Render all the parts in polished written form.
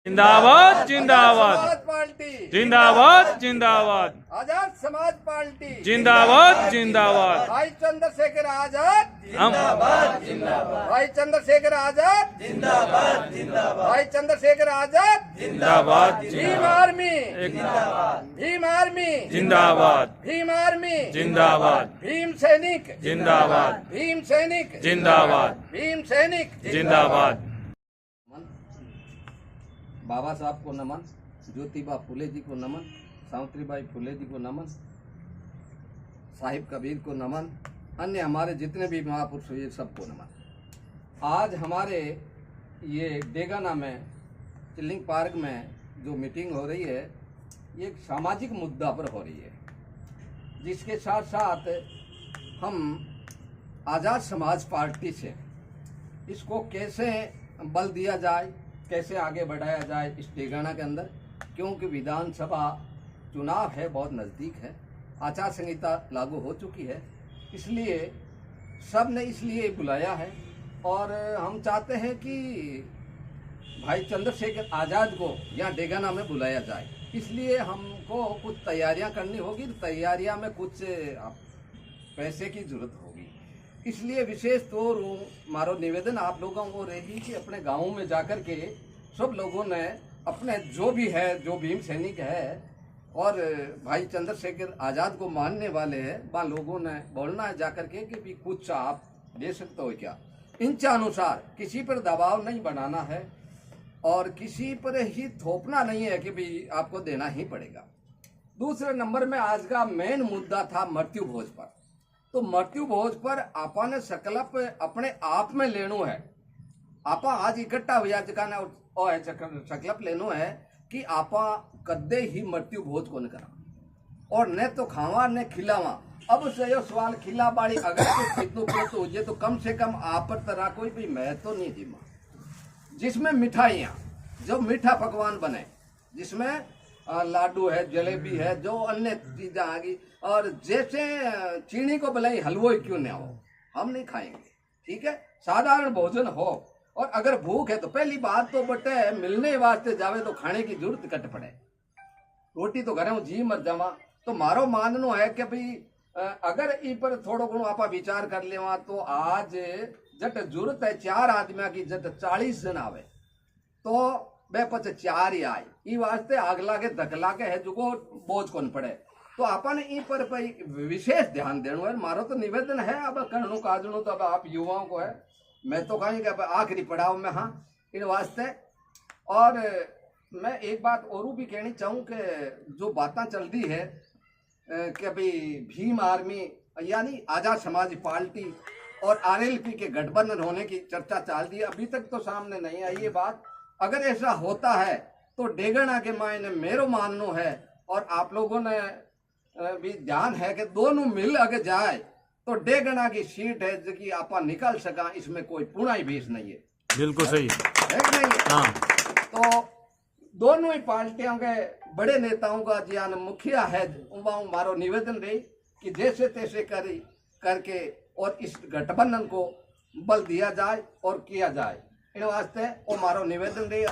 जिंदाबाद जिंदाबाद समाज पार्टी जिंदाबाद जिंदाबाद आजाद समाज पार्टी जिंदाबाद जिंदाबाद भाई चंद्रशेखर आजाद हम भाई चंद्रशेखर आजाद भाई चंद्रशेखर आजाद जिंदाबाद भीम आर्मी भीम आर्मी जिंदाबाद भीम आर्मी जिंदाबाद भीम सैनिक जिंदाबाद भीम सैनिक जिंदाबाद भीम सैनिक जिंदाबाद। बाबा साहब को नमन, ज्योतिबा फुले जी को नमन, सावित्रीबाई फुले जी को नमन, साहिब कबीर को नमन, अन्य हमारे जितने भी महापुरुष हुए सबको नमन। आज हमारे ये डेगाना में चिल्लिंग पार्क में जो मीटिंग हो रही है ये एक सामाजिक मुद्दा पर हो रही है, जिसके साथ साथ हम आज़ाद समाज पार्टी से इसको कैसे बल दिया जाए, कैसे आगे बढ़ाया जाए इस डेगाना के अंदर, क्योंकि विधानसभा चुनाव है, बहुत नज़दीक है, आचार संहिता लागू हो चुकी है, इसलिए सब ने इसलिए बुलाया है। और हम चाहते हैं कि भाई चंद्रशेखर आज़ाद को यहाँ डेगाना में बुलाया जाए, इसलिए हमको कुछ तैयारियां करनी होगी। तैयारियां में कुछ पैसे की जरूरत होगी, इसलिए विशेष तौर मारो निवेदन आप लोगों को रहेगी कि अपने गाँव में जाकर के सब लोगों ने अपने जो भी है, जो भीम सैनिक है और भाई चंद्रशेखर आज़ाद को मानने वाले हैं, वहाँ लोगों ने बोलना है जाकर के कि भी कुछ आप दे सकते हो क्या। इनके अनुसार किसी पर दबाव नहीं बनाना है और किसी पर ही थोपना नहीं है कि भी आपको देना ही पड़ेगा। दूसरे नंबर में आज का मेन मुद्दा था मृत्यु भोज पर। तो मृत्यु भोज पर आपा ने संकल्प अपने आप में लेनो है। आपा आज इकट्ठा हुआ जकाना और संकल्प लेनो है कि आपा कदे ही मृत्यु भोज को न करा और न तो खावा न खिलावा। अब से यो सवाल खिला बाड़ी अगर कुछ कितनों तो हो जाए तो कम से कम आप पर तरह कोई भी महत्व तो नहीं दिमा, जिसमें मिठाइयाँ जो मीठा पकवान बने, जिसमें लाडू है, जलेबी है, जो अन्य चीजें आ गई, और जैसे चीनी को भले हलवो क्यों न हो, हम नहीं खाएंगे, ठीक है। साधारण भोजन हो और अगर भूख है तो पहली बात तो बटे मिलने वास्ते जावे तो खाने की जरूरत कट पड़े। रोटी तो घरे जी मर जावा। तो मारो माननो है कि भाई अगर ई पर थोड़ो घणो आपा विचार कर लेवा तो आज जट जरूरत है 4 आदमियों की, जट 40 जन आवे तो बे पच 4 ही आए, ई वास्ते आगला के धकला के है जो बोझ कौन पड़े। तो आपा ने ई पर विशेष ध्यान देना है। मारो तो निवेदन है, अब करणु काजणु तो अब आप युवाओं को है, मैं तो कहेंगे अब आखिरी पड़ाव में हाँ इन वास्ते। और मैं एक बात और भी कहनी चाहूँ कि जो बातें चल रही है कि भाई भीम आर्मी यानी आज़ाद समाज पार्टी और आरएलपी के गठबंधन होने की चर्चा चल रही है, अभी तक तो सामने नहीं आई ये बात। अगर ऐसा होता है तो डेगाना के मायने मेरो माननो है और आप लोगों ने भी ध्यान है कि दोनों मिल अगर जाए तो डेगाना की सीट है जो कि आपा निकाल सका, इसमें कोई पुणाई भीष नहीं है। बिल्कुल सही है कि नहीं? हाँ। तो दोनों ही पार्टियों के बड़े नेताओं का जियान मुखिया है, मारो निवेदन रही कि जैसे तैसे करके और इस गठबंधन को बल दिया जाए और किया जाए। इन वास्ते वो मारो निवेदन रही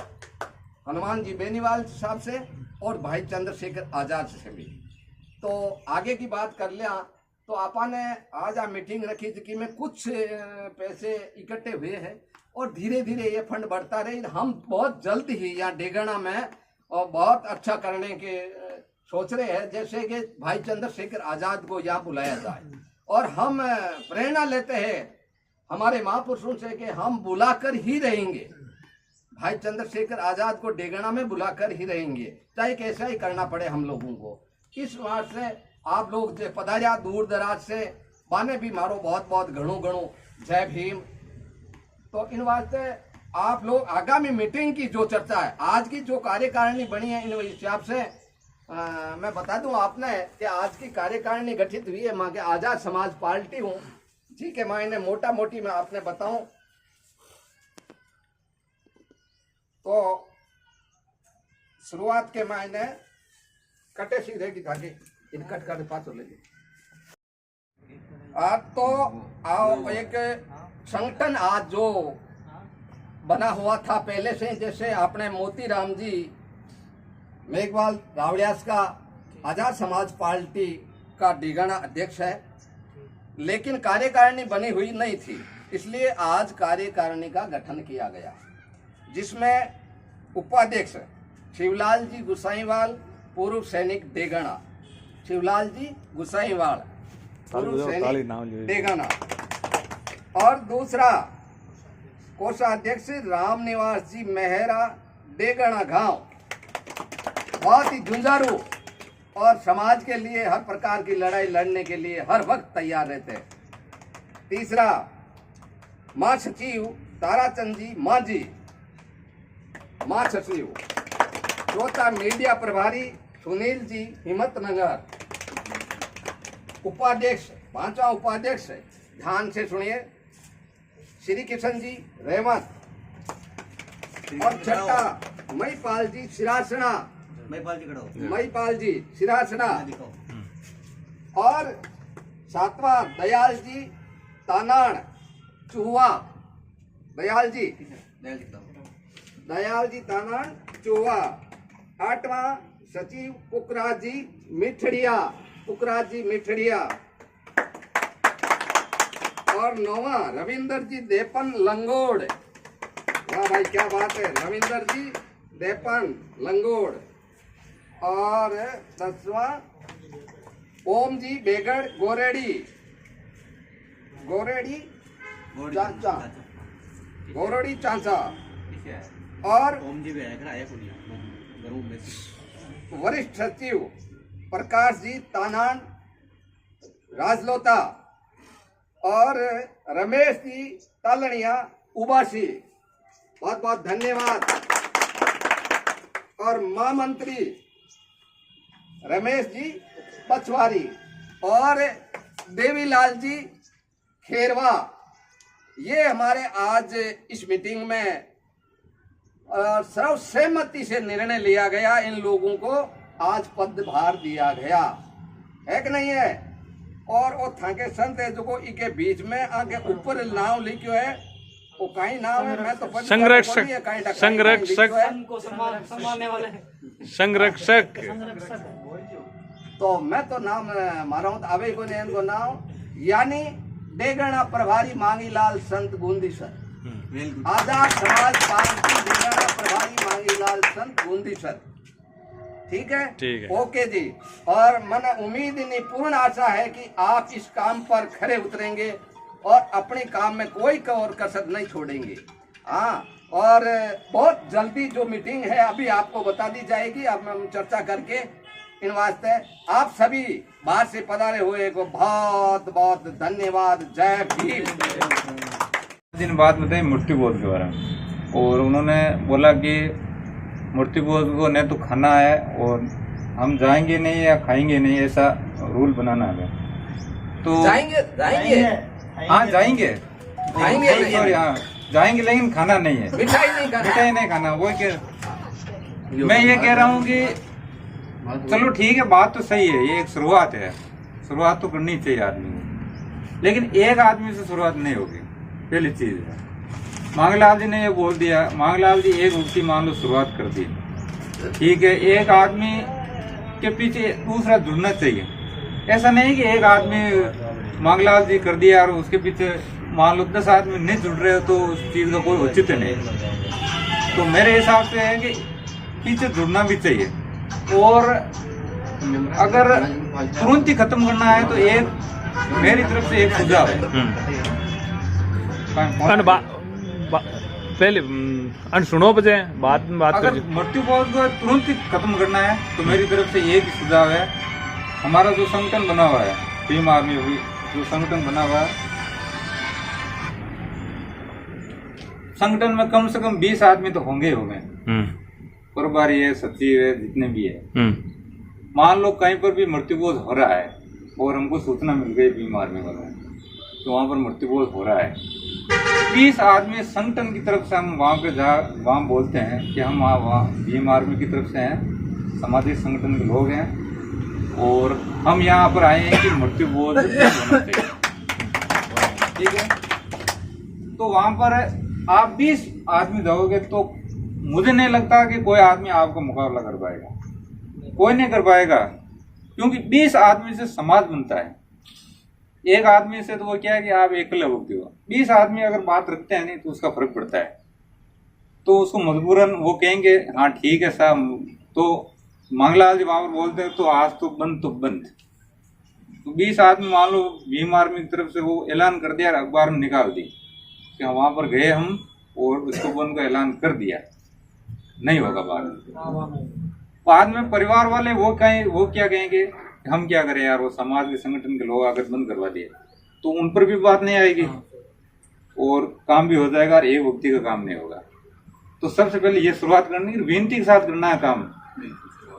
हनुमान जी बेनीवाल साहब से और भाई चंद्रशेखर आज़ाद से भी। तो आगे की बात कर लिया तो आपा ने आज मीटिंग रखी थी में कुछ पैसे इकट्ठे हुए हैं और धीरे धीरे ये फंड बढ़ता रहे। हम बहुत जल्द ही यहाँ डेगाना में और बहुत अच्छा करने के सोच रहे हैं, जैसे कि भाई चंद्रशेखर आज़ाद को यहाँ बुलाया जाए। और हम प्रेरणा लेते हैं हमारे महापुरुषों से कि हम बुलाकर ही रहेंगे, भाई चंद्रशेखर आज़ाद को डेगाना में बुलाकर ही रहेंगे, चाहे कैसा ही करना पड़े हम लोगों को। इस बात से आप लोग जो पधारिया दूर दराज से बाने भी मारो बहुत बहुत घणो घणो जय भीम। तो इन वास्ते आप लोग आगामी मीटिंग की जो चर्चा है, आज की जो कार्यकारिणी बनी है, इन हिसाब से मैं बता दूं आपने कि आज की कार्यकारिणी गठित हुई है माँ के आज़ाद समाज पार्टी हूँ जी के मायने मोटा मोटी मैं आपने बताऊं तो शुरुआत के मायने कटे सीधे की धागे इन कट कर पास ले आज तो आओ एक संगठन आज जो बना हुआ था पहले से। जैसे आपने मोतीराम जी मेघवाल रावड़ियास का आजाद समाज पार्टी का डीगाना अध्यक्ष है, लेकिन कार्यकारिणी बनी हुई नहीं थी, इसलिए आज कार्यकारिणी का गठन किया गया, जिसमें उपाध्यक्ष शिवलाल जी गुसाईवाल, पूर्व सैनिक डेगाना। शिवलाल जी गुसाईवाल, पूर्व सैनिक डेगाना। और दूसरा कोषाध्यक्ष रामनिवास जी मेहरा, डेगाना गांव। बहुत ही जुझारू और समाज के लिए हर प्रकार की लड़ाई लड़ने के लिए हर वक्त तैयार रहते हैं। तीसरा महासचिव ताराचंद जी मांझी, महासचिव। चौथा मीडिया प्रभारी सुनील जी हिम्मतनगर। उपाध्यक्ष, पांचवा उपाध्यक्ष ध्यान से सुनिए, श्री किशन जी रेवत। और छठा महिपाल जी सिरासना, महिपाल जी सिरासना। और सातवां दयाल जी तानाण चूहा, दयाल जी तानाण चूहा। आठवां सचिव पुखराज जी मिठड़िया। और नौवां रविंदर जी देपन लंगोड़। वाह भाई क्या बात है, रविंदर जी देपन लंगोड़। और 10वां ओम जी बेगड़ गोरेड़ी चांचा। और वरिष्ठ सचिव प्रकाश जी तानान राजलोता। और रमेश जी तालनिया उबासी। बहुत बहुत धन्यवाद। और महामंत्री रमेश जी पछवारी और देवीलाल जी खेरवा। ये हमारे आज इस मीटिंग में सर्वसहमति से निर्णय लिया गया, इन लोगों को आज पदभार दिया गया है कि नहीं है। और वो थाके संत है जो को इके बीच में आगे ऊपर नाम लिखो है, वो कहीं नाम है, मैं तो संरक्षक। तो मैं तो नाम मारा हूँ, अवे को ने इनको नाम, यानी डेगाना प्रभारी मांगीलाल संत बूंदी सर। आजाद समाज पार्टी डेगाना प्रभारी मांगीलाल संत बूंदी सर। ठीक है, ओके जी। और मन उम्मीद नहीं, पूर्ण आशा है कि आप इस काम पर खरे उतरेंगे और अपने काम में कोई और कसर नहीं छोड़ेंगे। हाँ, और बहुत जल्दी जो मीटिंग है अभी आपको बता दी जाएगी, अब हम चर्चा करके इन वास्ते आप सभी बाहर से पधारे हुए को बहुत बहुत धन्यवाद। जय भीम। दिन बाद बताइए मूर्ति बोध के बारे में, और उन्होंने बोला कि मूर्ति बोध को न तो खाना है और हम जाएंगे नहीं या खाएंगे नहीं, ऐसा रूल बनाना है। तो जाएंगे हाँ जाएंगे सॉरी हाँ जाएंगे, लेकिन खाना नहीं है, मिठाई नहीं खाना। वो मैं ये कह रहा हूँ कि चलो ठीक है, बात तो सही है, ये एक शुरुआत है, शुरुआत तो करनी चाहिए आदमी को, लेकिन एक आदमी से शुरुआत नहीं होगी। पहली चीज है, मांगलाल जी ने ये बोल दिया, मांगलाल जी एक मूर्ति मान लो शुरुआत कर दी, ठीक है, एक आदमी के पीछे दूसरा जुड़ना चाहिए। ऐसा नहीं कि एक आदमी मांगलाल जी कर दिया और उसके पीछे मान लो 10 आदमी नहीं जुड़ रहे हो तो उस चीज का कोई औचित्य नहीं। तो मेरे हिसाब से है कि पीछे जुड़ना भी चाहिए, और अगर तुरंत ही खत्म करना है तो एक मेरी तरफ से एक सुझाव है। पहले सुनो बजे बाद में बात अगर मृत्यु को तुरंत ही खत्म करना है तो मेरी तरफ से एक ही सुझाव है। हमारा जो संगठन बना हुआ है, टीम आर्मी जो संगठन बना हुआ है, संगठन में कम से कम 20 आदमी तो होंगे ही होंगे, प्रभारी है, सचिव है, जितने भी है। मान लो कहीं पर भी मृत्युबोध हो रहा है और हमको सूचना मिल गई भीम आर्मी वालों, तो वहाँ पर मृत्युबोध हो रहा है, 20 आदमी संगठन की तरफ से हम वहाँ बोलते हैं कि हम वहाँ भीम आर्मी की तरफ से हैं, सामाजिक संगठन के लोग हैं, और हम यहाँ पर आए हैं कि मृत्युबोध होना चाहिए, ठीक है। तो वहाँ पर आप 20 आदमी दोगे तो मुझे नहीं लगता कि कोई आदमी आपका मुकाबला कर पाएगा, कोई नहीं कर पाएगा, क्योंकि 20 आदमी से समाज बनता है। एक आदमी से तो वो क्या है कि आप अकेले होते हो, 20 आदमी अगर बात रखते हैं नहीं तो उसका फर्क पड़ता है। तो उसको मजबूरन वो कहेंगे हाँ ठीक है साहब, तो मंगलाल जी वहां पर बोलते हैं तो आज तो बंद। तो 20 आदमी मान लो भीम आर्मी की तरफ से वो ऐलान कर दिया, अखबार में निकाल दी कि वहां पर गए हम और उसको बंद का ऐलान कर दिया, नहीं होगा। बाद में परिवार वाले वो क्या कहेंगे, हम क्या करें यार, वो समाज के संगठन के लोग अगर बंद करवा दिए तो उन पर भी बात नहीं आएगी और काम भी हो जाएगा और एक व्यक्ति का काम नहीं होगा। तो सबसे पहले ये शुरुआत करनी है, विनती के साथ करना है काम।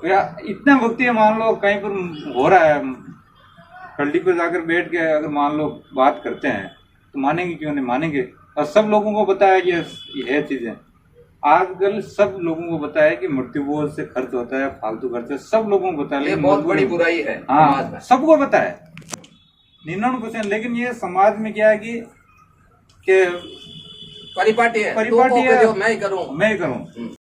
या इतना व्यक्ति मान लो कहीं पर हो रहा है, टल्ली पर जाकर बैठ के अगर मान लो बात करते हैं तो मानेंगे क्यों नहीं मानेंगे। और सब लोगों को पता है कि ये चीजें आजकल सब लोगों को पता है कि मृत्यु बोझ से खर्च होता है, फालतू खर्च, सब लोगों को पता है। ये बहुत बड़ी बुराई है समाज में, सबको पता है 99%। लेकिन ये समाज में क्या है कि परिपाटी है, परिपाटी है, मैं ही करूँ।